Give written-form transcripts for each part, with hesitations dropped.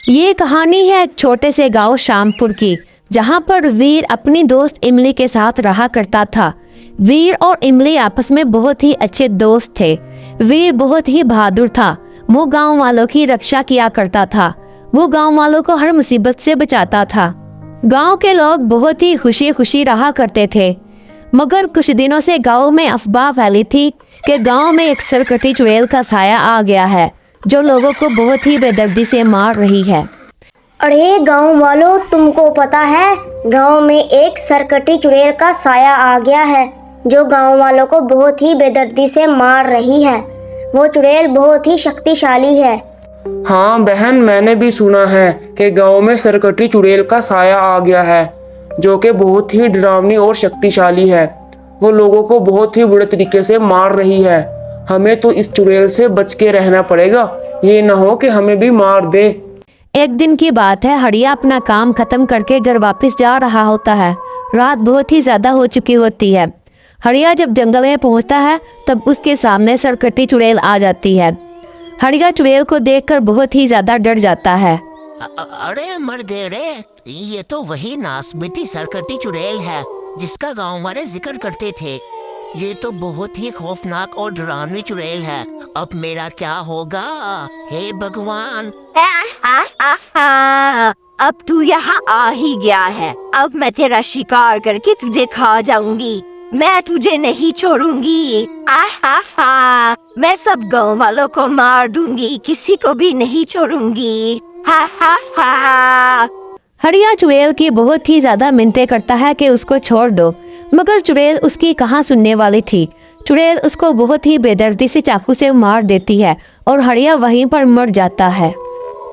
ये कहानी है एक छोटे से गांव शामपुर की, जहां पर वीर अपनी दोस्त इमली के साथ रहा करता था। वीर और इमली आपस में बहुत ही अच्छे दोस्त थे। वीर बहुत ही बहादुर था। वो गांव वालों की रक्षा किया करता था। वो गांव वालों को हर मुसीबत से बचाता था। गांव के लोग बहुत ही खुशी खुशी रहा करते थे। मगर कुछ दिनों से गांव में अफवाह फैली थी कि गांव में एक सरकटी चुड़ैल का साया आ गया है, जो लोगों को बहुत ही बेदर्दी से मार रही है। अरे गांव वालों, तुमको पता है गांव में एक सरकटी चुड़ैल का साया आ गया है, जो गांव वालों को बहुत ही बेदर्दी से मार रही है। वो चुड़ैल बहुत ही शक्तिशाली है। हाँ बहन, मैंने भी सुना है कि गांव में सरकटी चुड़ैल का साया आ गया है, जो कि बहुत ही डरावनी और शक्तिशाली है। वो लोगों को बहुत ही बुरे तरीके से मार रही है। हमें तो इस चुड़ैल से बच के रहना पड़ेगा, ये ना हो कि हमें भी मार दे। एक दिन की बात है, हड़िया अपना काम खत्म करके घर वापस जा रहा होता है। रात बहुत ही ज्यादा हो चुकी होती है। हड़िया जब जंगल में पहुंचता है तब उसके सामने सरकटी चुड़ैल आ जाती है। हड़िया चुड़ैल को देखकर बहुत ही ज्यादा डर जाता है। अरे मर्दे रे, ये तो वही नासबिटी सरकटी चुड़ैल है जिसका गांव वाले जिक्र करते थे। ये तो बहुत ही खौफनाक और डरावनी चुड़ैल है। अब मेरा क्या होगा? हे भगवान! अब तू यहाँ आ ही गया है। अब मैं तेरा शिकार करके तुझे खा जाऊंगी। मैं तुझे नहीं छोड़ूंगी। मैं सब गांव वालों को मार दूंगी, किसी को भी नहीं छोड़ूंगी। हड़िया चुड़ैल की बहुत ही ज्यादा मिन्नतें करता है कि उसको छोड़ दो, मगर चुड़ैल उसकी कहाँ सुनने वाली थी। चुड़ैल उसको बहुत ही बेदर्दी से चाकू से मार देती है और हड़िया वहीं पर मर जाता है।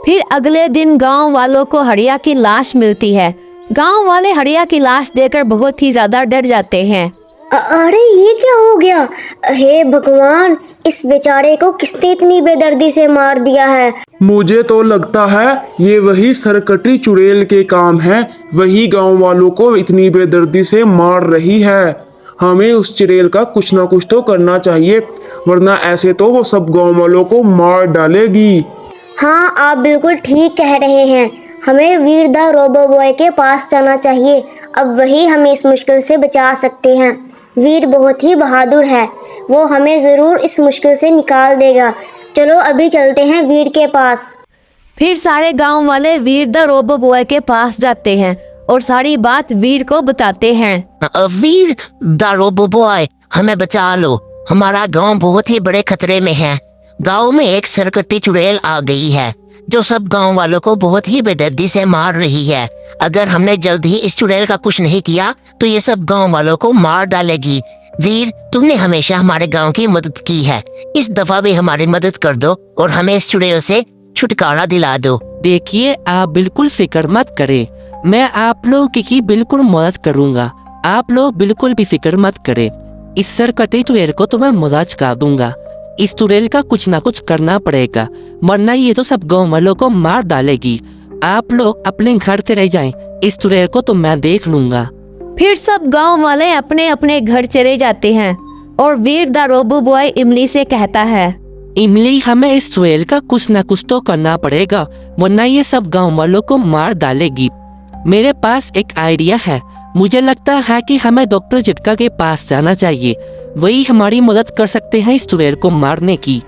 फिर अगले दिन गांव वालों को हड़िया की लाश मिलती है। गांव वाले हड़िया की लाश देखकर बहुत ही ज्यादा डर जाते हैं। अरे ये क्या हो गया? हे भगवान, इस बेचारे को किसने इतनी बेदर्दी से मार दिया है? मुझे तो लगता है ये वही सरकटी चुड़ैल के काम है। वही गांव वालों को इतनी बेदर्दी से मार रही है। हमें उस चुड़ैल का कुछ ना कुछ तो करना चाहिए, वरना ऐसे तो वो सब गांव वालों को मार डालेगी। हाँ, आप बिल्कुल ठीक कह रहे हैं। हमें वीर द रोबो बॉय के पास जाना चाहिए। अब वही हमें इस मुश्किल से बचा सकते हैं। वीर बहुत ही बहादुर है, वो हमें ज़रूर इस मुश्किल से निकाल देगा। चलो अभी चलते हैं वीर के पास। फिर सारे गांव वाले वीर द रोबो बॉय के पास जाते हैं और सारी बात वीर को बताते हैं। वीर द रोबो बॉय, हमें बचा लो। हमारा गांव बहुत ही बड़े खतरे में है। गांव में एक सरकटी चुड़ैल आ गई है, जो सब गांव वालों को बहुत ही बेदर्दी से मार रही है। अगर हमने जल्द ही इस चुड़ैल का कुछ नहीं किया तो ये सब गांव वालों को मार डालेगी। वीर, तुमने हमेशा हमारे गांव की मदद की है, इस दफा भी हमारी मदद कर दो और हमें इस चुड़ैल से छुटकारा दिला दो। देखिए, आप बिल्कुल फिक्र मत करें, मैं आप लोग की बिल्कुल मदद करूंगा। आप लोग बिल्कुल भी फिक्र मत करें। इस सरकटी चुड़ैल को तो मैं मजा चुका दूंगा। इस चुड़ैल का कुछ ना कुछ करना पड़ेगा, वरना ये तो सब गांव वालों को मार डालेगी। आप लोग अपने घर से रह जाएं, इस चुड़ैल को तो मैं देख लूंगा। फिर सब गांव वाले अपने अपने घर चले जाते हैं और वीर द रोबो बॉय इमली से कहता है, इमली, हमें इस चुड़ैल का कुछ ना कुछ तो करना पड़ेगा, वरना ये सब गांव वालों को मार डालेगी। मेरे पास एक आइडिया है। मुझे लगता है कि हमें डॉक्टर झटका के पास जाना चाहिए। वही हमारी मदद कर सकते हैं इस चुड़ैल को मारने की।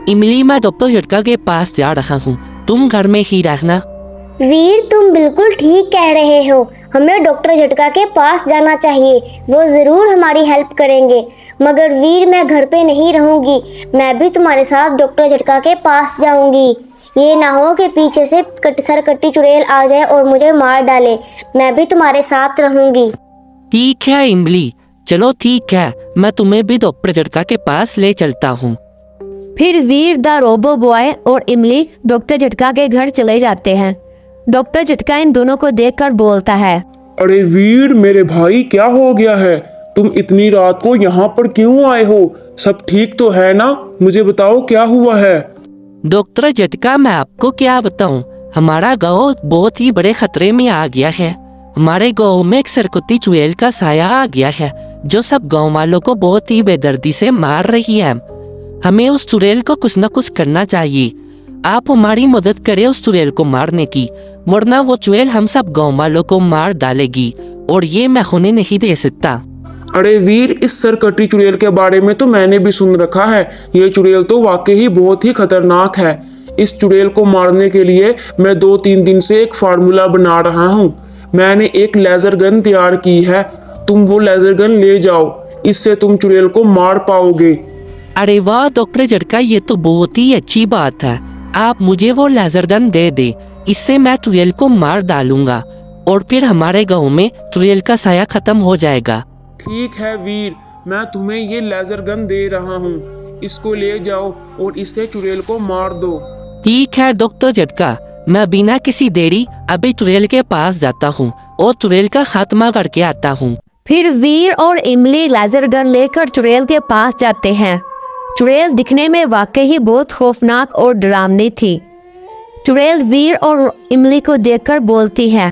इमली, मैं डॉक्टर झटका के पास जा रहा हूँ, तुम घर में ही रहना। वीर, तुम बिल्कुल ठीक कह रहे हो। हमें डॉक्टर झटका के पास जाना चाहिए, वो ज़रूर हमारी हेल्प करेंगे। मगर वीर, मैं घर पे नहीं रहूँगी, मैं भी तुम्हारे साथ डॉक्टर झटका के पास जाऊँगी। ये ना हो कि पीछे से सरकटी चुड़ैल आ जाए और मुझे मार डाले। मैं भी तुम्हारे साथ रहूँगी। ठीक है इमली, चलो ठीक है, मैं तुम्हें भी डॉक्टर झटका के पास ले चलता हूँ। फिर वीर द रोबो बॉय और इमली डॉक्टर झटका के घर चले जाते हैं। डॉक्टर झटका इन दोनों को देखकर बोलता है, अरे वीर मेरे भाई, क्या हो गया है? तुम इतनी रात को यहाँ पर क्यों आए हो? सब ठीक तो है ना? मुझे बताओ क्या हुआ है? डॉक्टर झटका, मैं आपको क्या बताऊं, हमारा गांव बहुत ही बड़े खतरे में आ गया है। हमारे गांव में एक सरकटी चुड़ैल का साया आ गया है, जो सब गांव वालों को बहुत ही बेदर्दी से मार रही है। हमें उस चुड़ैल को कुछ न कुछ करना चाहिए। आप हमारी मदद करें उस चुड़ैल को मारने की, वरना वो चुड़ैल हम सब गांव वालों को मार डालेगी और ये मैं होने नहीं दे सकता। अरे वीर, इस सरकटी चुड़ैल के बारे में तो मैंने भी सुन रखा है। ये चुड़ैल तो वाकई ही बहुत ही खतरनाक है। इस चुड़ैल को मारने के लिए मैं 2-3 दिन से एक फार्मूला बना रहा हूँ। मैंने एक लेजर गन तैयार की है। तुम वो लेजर गन ले जाओ, इससे तुम चुड़ैल को मार पाओगे। अरे वाह डॉक्टर झटका, ये तो बहुत ही अच्छी बात है। आप मुझे वो लेजर गन दे दे, इससे मैं चुड़ैल को मार डालूंगा और फिर हमारे गांव में चुड़ैल का साया खत्म हो जाएगा। ठीक है वीर, मैं तुम्हें ये लेजर गन दे रहा हूँ। इसको ले जाओ और इससे चुड़ैल को मार दो। ठीक है डॉक्टर झटका, मैं बिना किसी देरी अभी चुड़ैल के पास जाता हूँ और चुड़ैल का खात्मा करके आता हूँ। फिर वीर और इमली लेजर गन लेकर चुड़ैल के पास जाते हैं। चुड़ैल दिखने में वाकई ही बहुत खौफनाक और डरावनी थी। चुड़ैल वीर और इमली को देखकर बोलती है,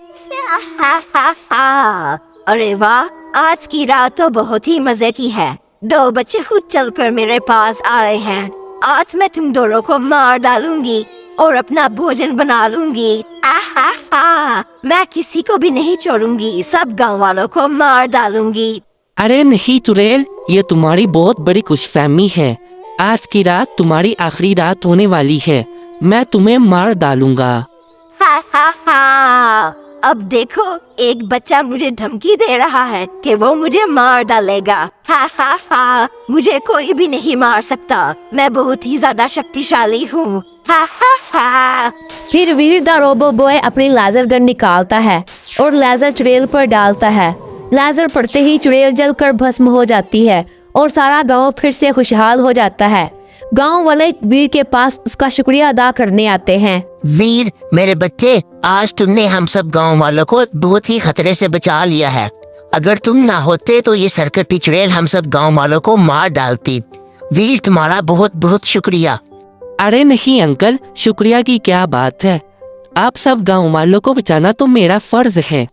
अरे वाह, आज की रात तो बहुत ही मजे की है। 2 बच्चे खुद चलकर मेरे पास आए हैं। आज मैं तुम दोनों को मार डालूंगी और अपना भोजन बना लूंगी। मैं किसी को भी नहीं छोड़ूंगी, सब गांव वालों को मार डालूंगी। अरे नहीं चुड़ैल, ये तुम्हारी बहुत बड़ी खुशफहमी है। आज की रात तुम्हारी आखिरी रात होने वाली है। मैं तुम्हें मार डालूंगा। अब देखो, एक बच्चा मुझे धमकी दे रहा है कि वो मुझे मार डालेगा। मुझे कोई भी नहीं मार सकता, मैं बहुत ही ज्यादा शक्तिशाली हूँ। फिर वीर द रोबो बॉय अपनी लेजर गन निकालता है और लेजर चुड़ैल पर डालता है। लेजर पड़ते ही चुड़ैल जलकर भस्म हो जाती है और सारा गांव फिर से खुशहाल हो जाता है। गांव वाले वीर के पास उसका शुक्रिया अदा करने आते हैं। वीर मेरे बच्चे, आज तुमने हम सब गांव वालों को बहुत ही खतरे से बचा लिया है। अगर तुम ना होते तो ये सरकटी चुड़ैल हम सब गांव वालों को मार डालती। वीर तुम्हारा बहुत बहुत शुक्रिया। अरे नहीं अंकल, शुक्रिया की क्या बात है। आप सब गांव वालों को बचाना तो मेरा फर्ज है।